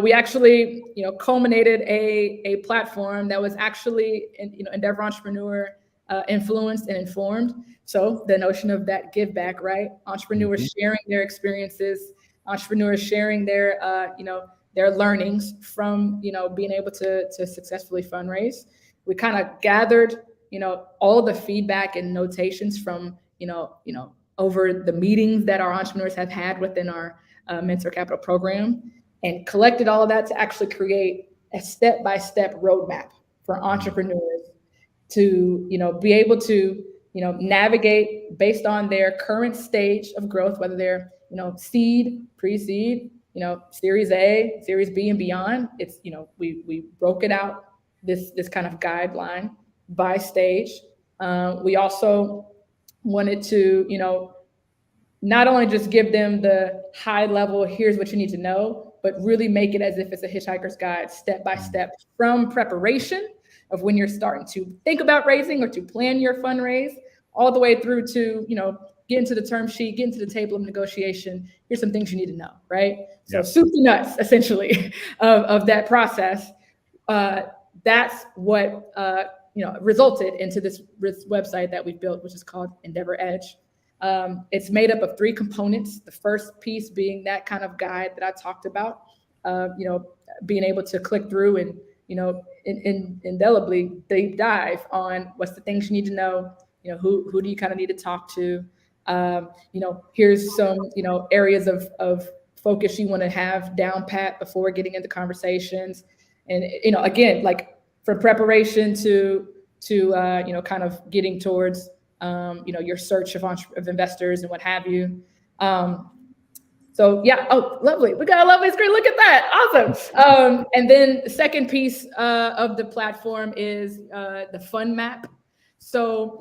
we actually culminated a platform that was actually Endeavor entrepreneur influenced and informed. So the notion of that give back, right? Entrepreneurs sharing their experiences, entrepreneurs sharing their their learnings from being able to successfully fundraise. We kind of gathered all the feedback and notations from over the meetings that our entrepreneurs have had within our Mentor Capital program, and collected all of that to actually create a step-by-step roadmap for entrepreneurs to be able to navigate based on their current stage of growth, whether they're seed, pre-seed, Series A, Series B, and beyond. It's we broke it out, this kind of guideline by stage. We also wanted to not only just give them the high level, here's what you need to know, but really make it as if it's a hitchhiker's guide, step by step, from preparation of when you're starting to think about raising or to plan your fundraise, all the way through to get into the term sheet, get into the table of negotiation. Here's some things you need to know, right? So soup to nuts, essentially, of that process. That's what resulted into this website that we built, which is called Endeavor Edge. It's made up of 3 components. The first piece being that kind of guide that I talked about, being able to click through and, indelibly deep dive on what's the things you need to know, who do you kind of need to talk to? Here's some, areas of focus you want to have down pat before getting into conversations. And, again, like from preparation to kind of getting towards, your search of investors and what have you. So yeah, oh, lovely. We got a lovely screen. Look at that. Awesome. And then the second piece of the platform is the fund map. So,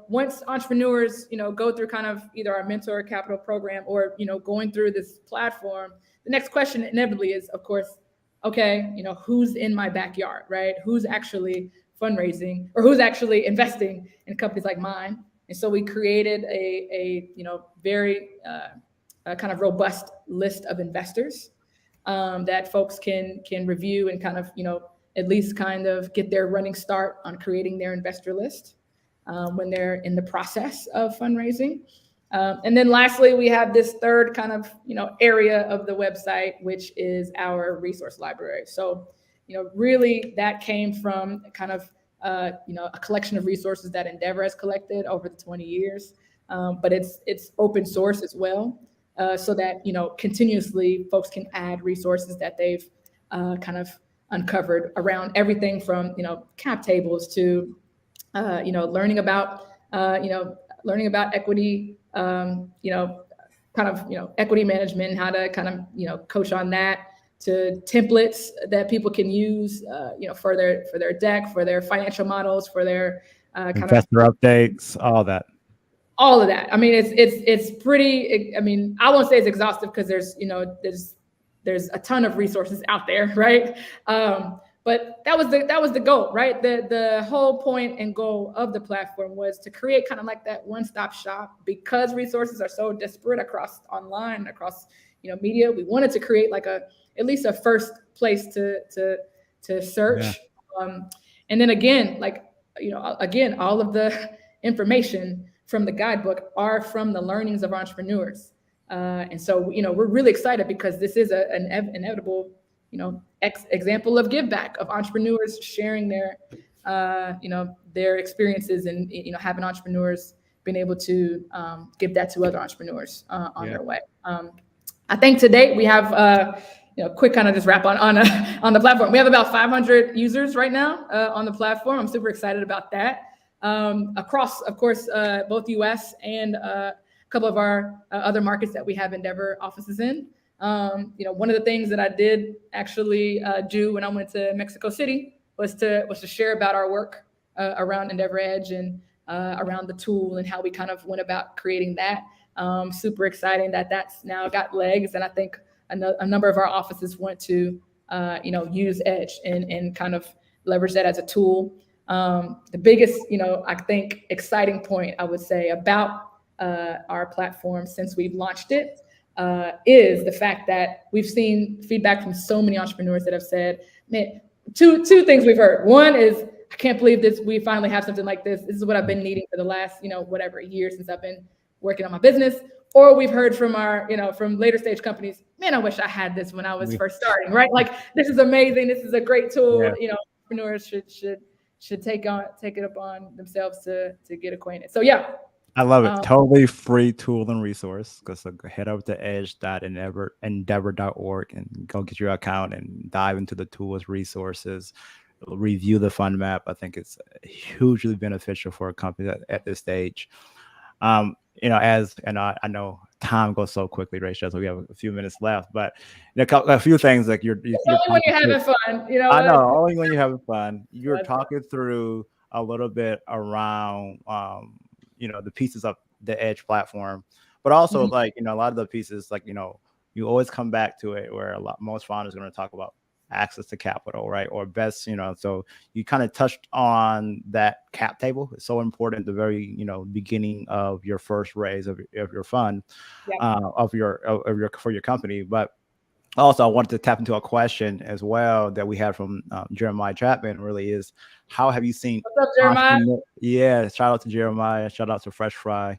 once entrepreneurs, go through kind of either our mentor capital program or, going through this platform, the next question inevitably is, of course, okay, who's in my backyard, right? Who's actually fundraising or who's actually investing in companies like mine? And so we created a very kind of robust list of investors that folks can review and kind of, at least kind of get their running start on creating their investor list when they're in the process of fundraising. And then lastly, we have this third kind of, area of the website, which is our resource library. So, really that came from kind of, a collection of resources that Endeavor has collected over the 20 years. But it's open source as well, so that, continuously folks can add resources that they've kind of uncovered around everything from, cap tables to, learning about equity, kind of, equity management, how to kind of, coach on that, to templates that people can use, for their deck, for their financial models, for their investor updates, all that. All of that. I mean, it's pretty. I mean, I won't say it's exhaustive because there's a ton of resources out there, right? But that was the goal, right? The whole point and goal of the platform was to create kind of like that one-stop shop, because resources are so disparate across online, across media. We wanted to create like at least a first place to search, and then again, like all of the information from the guidebook are from the learnings of entrepreneurs, and so we're really excited because this is an inevitable example of give back, of entrepreneurs sharing their their experiences, and having entrepreneurs being able to give that to other entrepreneurs on their way. I think to date we have quick kind of just wrap on the platform. We have about 500 users right now on the platform. I'm super excited about that. Across, of course, both US and a couple of our other markets that we have Endeavor offices in. One of the things that I did actually do when I went to Mexico City was to share about our work around Endeavor Edge and around the tool and how we kind of went about creating that. Super exciting that that's now got legs, and I think a number of our offices want to use Edge and kind of leverage that as a tool. The biggest, I think, exciting point I would say about our platform since we've launched it is the fact that we've seen feedback from so many entrepreneurs that have said, man, two things we've heard. One is, I can't believe this. We finally have something like this. This is what I've been needing for the last, whatever year since I've been working on my business. Or we've heard from our, from later stage companies, man, I wish I had this when I was first starting, right? Like, this is amazing. This is a great tool. Yeah. Entrepreneurs should take it upon themselves to get acquainted. So yeah. I love it. Totally free tool and resource. So head over to edge.endeavor.org and go get your account and dive into the tools, resources, review the fund map. I think it's hugely beneficial for a company at this stage. I know time goes so quickly, Raechele, so we have a few minutes left, but a few things like you're only when you're having fun, I know, only when you're having fun. You're talking through a little bit around the pieces of the Edge platform, but also like a lot of the pieces, like you always come back to it where most founders are going to talk about access to capital, right? Or best, so you kind of touched on that cap table. It's so important at the very, beginning of your first raise of your fund, of your for your company. But also, I wanted to tap into a question as well that we had from Jeremiah Chapman. Really, is how have you seen What's up, Jeremiah? Yeah, shout out to Jeremiah. Shout out to Fresh Fry.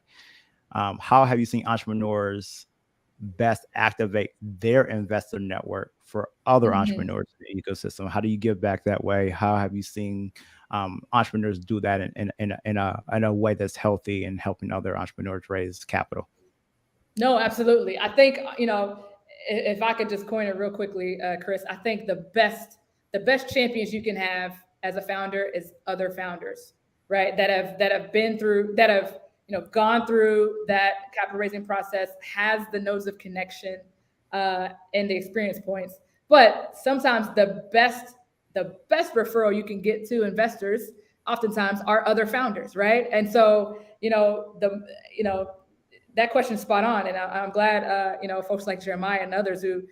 How have you seen entrepreneurs best activate their investor network for other entrepreneurs in the ecosystem? How do you give back that way? How have you seen entrepreneurs do that in a way that's healthy and helping other entrepreneurs raise capital? No, absolutely. I think, if I could just coin it real quickly, Chris, I think the best champions you can have as a founder is other founders, right? That have been through, that have, gone through that capital raising process, has the nodes of connection and the experience points. But sometimes the best referral you can get to investors oftentimes are other founders, right? And so, that question is spot on, and I'm glad folks like Jeremiah and others who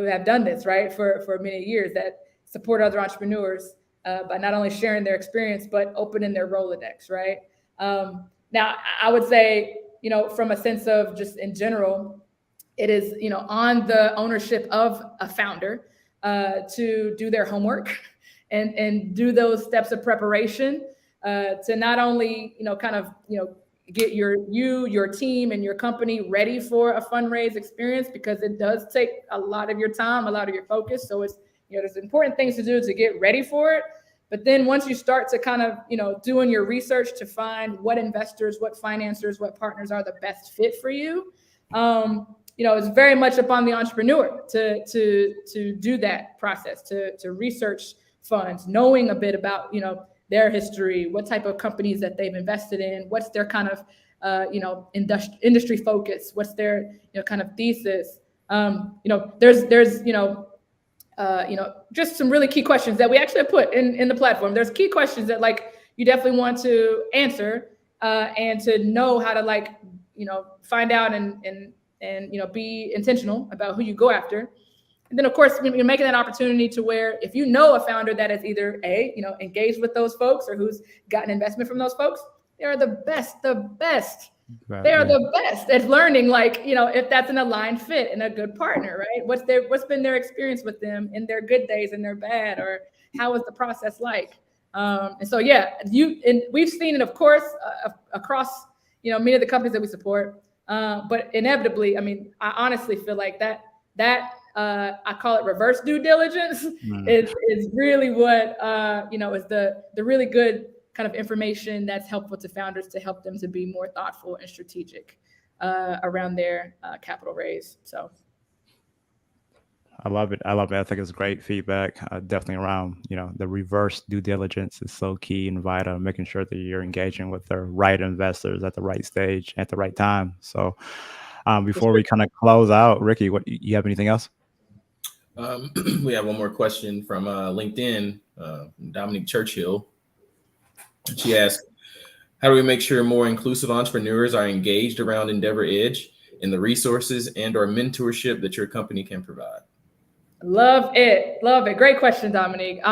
have done this, right, for many years, that support other entrepreneurs by not only sharing their experience but opening their Rolodex, right? Now, I would say, from a sense of just in general, it is on the ownership of a founder to do their homework and do those steps of preparation to not only get your team and your company ready for a fundraise experience, because it does take a lot of your time, a lot of your focus. So it's, there's important things to do to get ready for it. But then once you start to kind of, doing your research to find what investors, what financiers, what partners are the best fit for you, it's very much upon the entrepreneur to do that process, to research funds, knowing a bit about, their history, what type of companies that they've invested in, what's their kind of, industry focus, what's their, kind of thesis. There's just some really key questions that we actually put in the platform. There's key questions that you definitely want to answer and to know how to find out and be intentional about who you go after. And then, of course, you're making that opportunity to where if you know a founder that is either engaged with those folks or who's gotten investment from those folks, they are the best. Right, they are the best at learning, if that's an aligned fit and a good partner, right? What's been their experience with them in their good days and their bad, or how was the process like? And so, we've seen it, of course, across, many of the companies that we support. But inevitably, I honestly feel like that I call it reverse due diligence is really what, is the really good kind of information that's helpful to founders to help them to be more thoughtful and strategic around their capital raise. So. I love it. I think it's great feedback. Definitely around, the reverse due diligence is so key and vital, making sure that you're engaging with the right investors at the right stage at the right time. So before we kind of close out, Ricky, you have anything else? We have one more question from LinkedIn, Dominique Churchill. She asked, how do we make sure more inclusive entrepreneurs are engaged around Endeavor Edge and the resources and or mentorship that your company can provide? Love it. Great question, Dominique.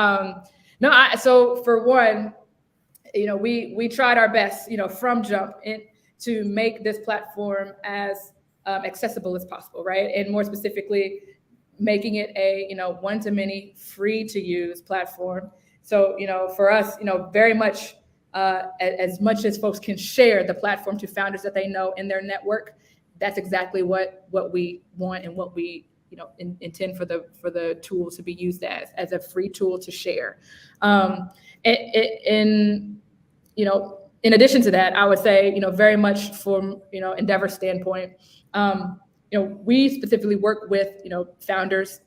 So for one, we tried our best, from jump to make this platform as accessible as possible, right? And more specifically, making it a, one-to-many free to use platform. So, for us, very much as much as folks can share the platform to founders that they know in their network, that's exactly what we want and what we, intend for the tool to be used as a free tool to share. In addition to that, I would say, very much from, Endeavor standpoint, we specifically work with, founders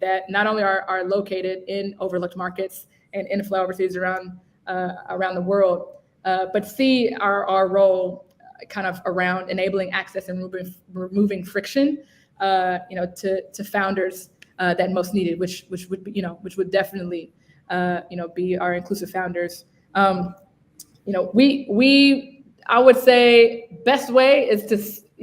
that not only are located in overlooked markets and inflow overseas around the world, but see our role kind of around enabling access and removing friction, to founders that most needed, which would definitely, be our inclusive founders. I would say best way is to,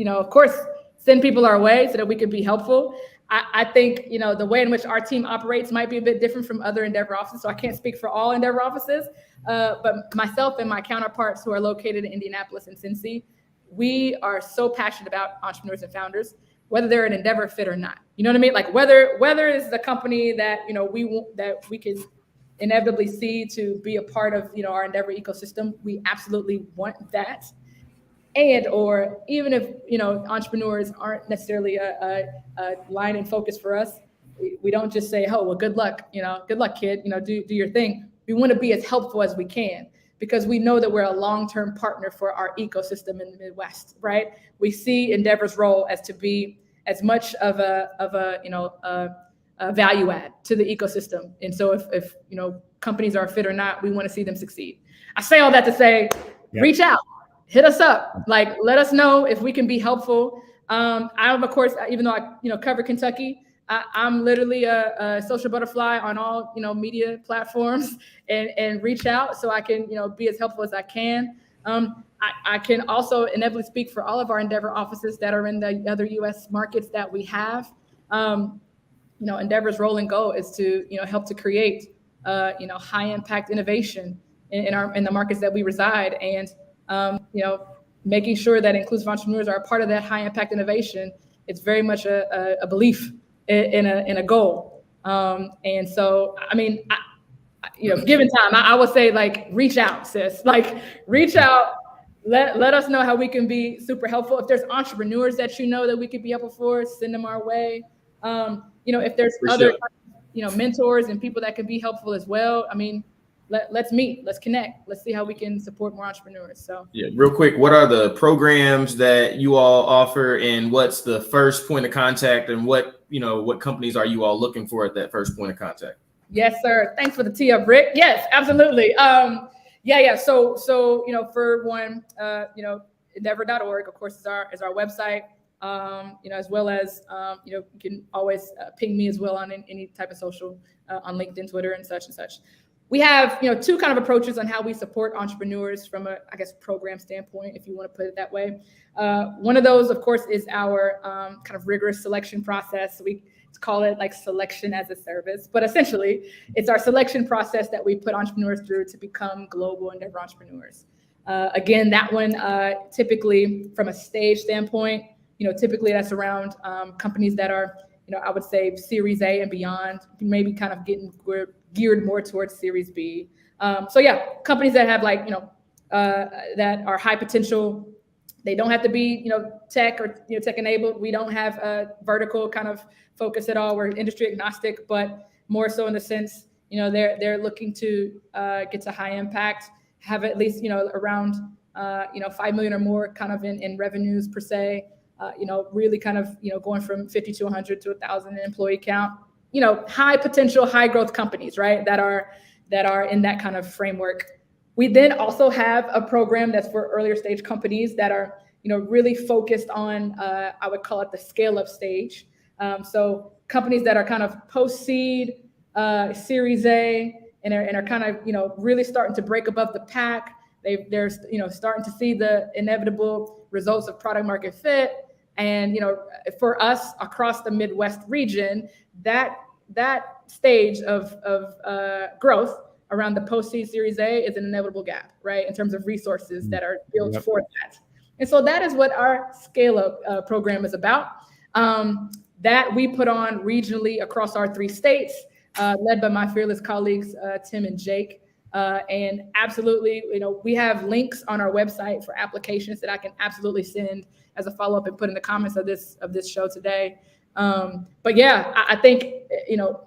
of course, send people our way so that we can be helpful. I think, you know, the way in which our team operates might be a bit different from other Endeavor offices. So I can't speak for all Endeavor offices, but myself and my counterparts who are located in Indianapolis and Cincy, we are so passionate about entrepreneurs and founders, whether they're an Endeavor fit or not. You know what I mean? Like whether it's the company that, you know, we can inevitably see to be a part of, you know, our Endeavor ecosystem, we absolutely want that. And or even if, you know, entrepreneurs aren't necessarily a line in focus for us, we don't just say, oh, well, good luck, you know, good luck, kid, you know, do your thing. We want to be as helpful as we can because we know that we're a long-term partner for our ecosystem in the Midwest, right? We see Endeavor's role as to be as much of a you know, a value add to the ecosystem. And so if you know, companies are fit or not, we want to see them succeed. I say all that to say, reach out. Hit us up. Like, let us know if we can be helpful. I'm, of course, even though I, you know, cover Kentucky, I'm literally a social butterfly on all, you know, media platforms and reach out so I can, you know, be as helpful as I can. I can also inevitably speak for all of our Endeavor offices that are in the other U.S. markets that we have. You know, Endeavor's role and goal is to, you know, help to create, you know, high impact innovation in the markets that we reside. And you know, making sure that inclusive entrepreneurs are a part of that high impact innovation. It's very much a belief in a goal. And so, I mean, you know, given time, I would say like, reach out, sis, like reach out, let us know how we can be super helpful. If there's entrepreneurs that, you know, that we could be helpful for, send them our way. You know, if there's other, you know, mentors and people that can be helpful as well. I mean, let's meet, let's connect, let's see how we can support more entrepreneurs. So yeah, real quick, what are the programs that you all offer, and what's the first point of contact, and what, you know, what companies are you all looking for at that first point of contact? Yes, sir. Thanks for the tee up, Rick. Yes, absolutely. Yeah. So you know, for one, you know, endeavor.org, of course, is our website. You know, as well as you know, you can always ping me as well on any type of social, on LinkedIn, Twitter, and such. We have, you know, two kind of approaches on how we support entrepreneurs from a, I guess, program standpoint, if you want to put it that way. One of those, of course, is our kind of rigorous selection process. We call it like selection as a service, but essentially it's our selection process that we put entrepreneurs through to become global Endeavor entrepreneurs. Again, that one typically from a stage standpoint, you know, typically that's around companies that are, you know, I would say Series A and beyond, maybe kind of geared more towards Series B. So yeah, companies that have like, you know, that are high potential. They don't have to be, you know, tech or, you know, tech enabled. We don't have a vertical kind of focus at all. We're industry agnostic, but more so in the sense, you know, they're looking to get to high impact, have at least, you know, around, you know, 5 million or more kind of in revenues per se. You know, really kind of, you know, going from 50 to 100 to 1,000 employee count, you know, high potential, high growth companies, right? That are in that kind of framework. We then also have a program that's for earlier stage companies that are, you know, really focused on, I would call it the scale up stage. So companies that are kind of post seed, Series A, and are kind of, you know, really starting to break above the pack. They're, you know, starting to see the inevitable results of product market fit. And, you know, for us across the Midwest region, that stage of growth around the post-seed Series A is an inevitable gap, right? In terms of resources that are built for that. And so that is what our scale-up program is about. That we put on regionally across our 3 states, led by my fearless colleagues, Tim and Jake. And absolutely, you know, we have links on our website for applications that I can absolutely send as a follow-up and put in the comments of this show today. But yeah, I think, you know,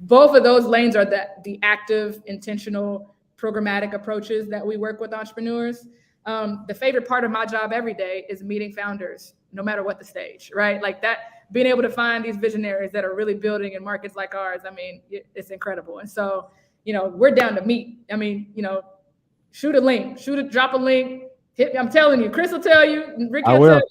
both of those lanes are the active, intentional, programmatic approaches that we work with entrepreneurs. The favorite part of my job every day is meeting founders, no matter what the stage, right? Like that, being able to find these visionaries that are really building in markets like ours. I mean, it's incredible. And so, you know, we're down to meet. I mean, you know, drop a link. I'm telling you, Chris will tell you, Ricky will tell you,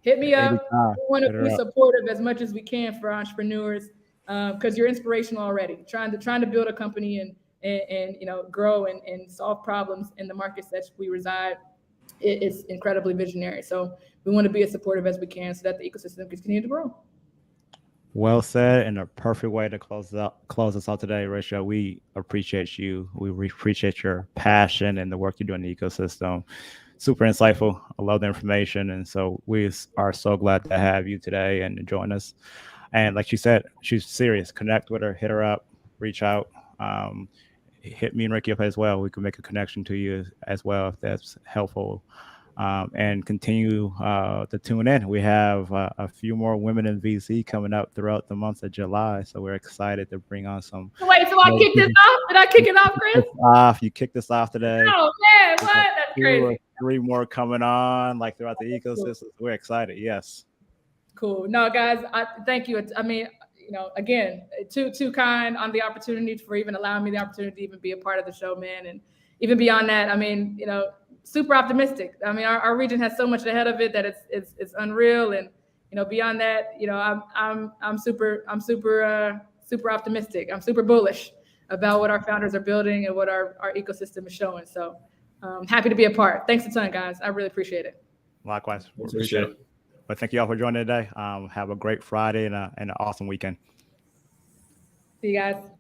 hit me up. We want to be supportive as much as we can for entrepreneurs, because you're inspirational already. Trying to build a company and you know, grow and solve problems in the markets that we reside. It's incredibly visionary. So we want to be as supportive as we can so that the ecosystem can continue to grow. Well said, and a perfect way to close us out today, Rachel. We appreciate you. We appreciate your passion and the work you do in the ecosystem. Super insightful. I love the information, and so we are so glad to have you today and join us. And like she said, she's serious. Connect with her, hit her up, reach out. Hit me and Ricky up as well. We can make a connection to you as well if that's helpful. And continue to tune in. We have a few more women in VC coming up throughout the month of July, so we're excited to bring on some. Wait, so I kicked this off? Did I kick it off, Chris? You kicked this off today. Oh man, what? That's crazy. 3 more coming on, like throughout the ecosystem. Cool. We're excited. Yes. Cool. No, guys, thank you. I mean, again, too kind on the opportunity for even allowing me the opportunity to even be a part of the show, man. And even beyond that, I mean, super optimistic. I mean, our region has so much ahead of it that it's unreal. And beyond that, I'm super optimistic. I'm super bullish about what our founders are building and what our ecosystem is showing. So happy to be a part. Thanks a ton, guys. I really appreciate it. Likewise. Appreciate it. But thank you all for joining today. Have a great Friday and an awesome weekend. See you guys.